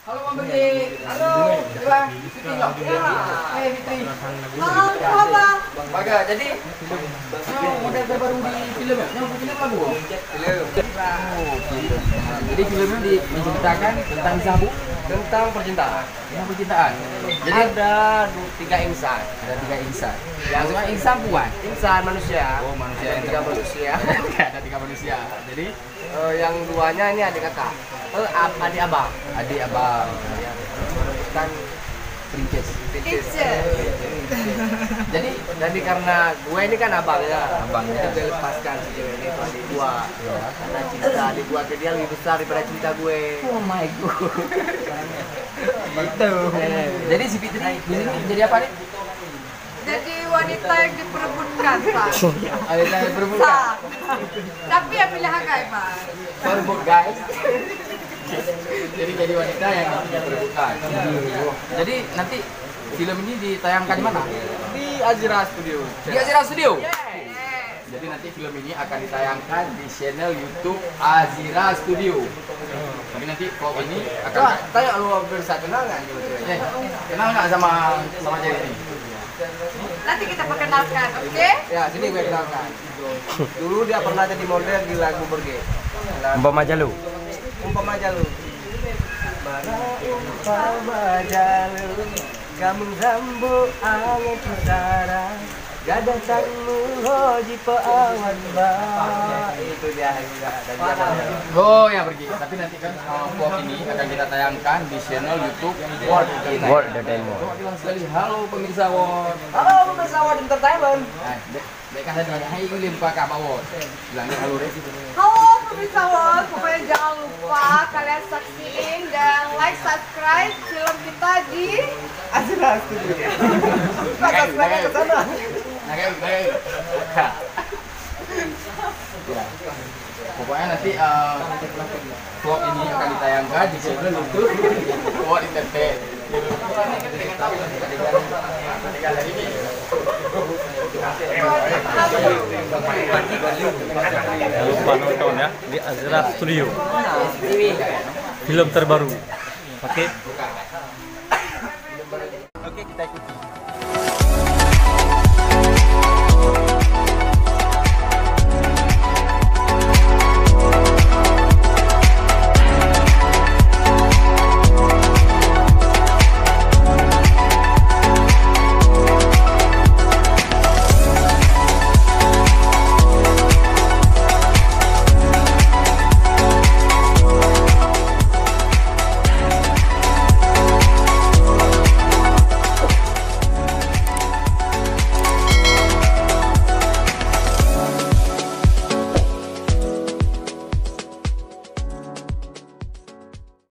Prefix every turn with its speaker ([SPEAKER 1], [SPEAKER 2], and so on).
[SPEAKER 1] Halo Mbak Fitri. Halo. Coba Fitri enggak? Ya. Fitri.
[SPEAKER 2] Halo, apa?
[SPEAKER 1] Baga, jadi model terbaru di film ya? Yang film lagu. Film. Oh, film. Jadi filmnya menceritakan tentang sabu, tentang percintaan. Tentang percintaan. Jadi ada 3 insan. Ada 3 insan. Maksudnya insan bukan? Insan manusia. Oh, manusia yang 3 manusia. Ada 3 manusia. Jadi yang 2-nya ini adik kakak. Adik abang. Adik abang. Kan princess. Jadi karena gue ini kan abangnya, kita lepaskan si cewek ini ke adik gue. Karena cinta adik gue ke dia lebih besar daripada cinta gue. Oh my god. Gitu. Jadi si Fitri di sini jadi apa nih?
[SPEAKER 2] Jadi wanita yang diperebutkan, Pak.
[SPEAKER 1] Wanita yang diperebutkan.
[SPEAKER 2] Tapi ya pilihan Kak, Pak.
[SPEAKER 1] Perebut guys. Jadi wanita yang diperebutkan. Jadi nanti film ini ditayangkan di mana? Di Azira Studio. Di Azira Studio? Jadi nanti film ini akan ditayangkan di channel YouTube Azira Studio. Tapi nanti kalau ini akan tanya lu bisa kenal nggak gitu? Kenal nggak sama cewek ini?
[SPEAKER 2] Nanti kita perkenalkan, oke?
[SPEAKER 1] Ya, sini gue kenalkan. Dulu dia pernah jadi model di lagu Berge.
[SPEAKER 3] Umpama Jalu.
[SPEAKER 1] Umpama Jalu. Umpama Jalu, kamu rambu angin utara, gadang sangmu hoji peawan ba. Itu dia. Oh ya pergi. Tapi nanti kan vlog ini akan kita tayangkan di channel YouTube World Entertainment. Sekali halo pemirsa World. Halo pemirsa World Entertainment. Mereka tadi hai ini lupa Kak World. Bilangnya halo Resi.
[SPEAKER 2] Halo pemirsa World, pokoknya jangan lupa kalian saksiin dan like, subscribe film kita di
[SPEAKER 1] Azira Studio. Subscribe ke sana. Baik. Ya. Pokoknya nanti vlog ini akan ditayangkan di channel YouTube World Entertainment.
[SPEAKER 3] Jangan lupa nonton ya di Azira Studio. Film terbaru. Oke.
[SPEAKER 1] Oke, kita ikuti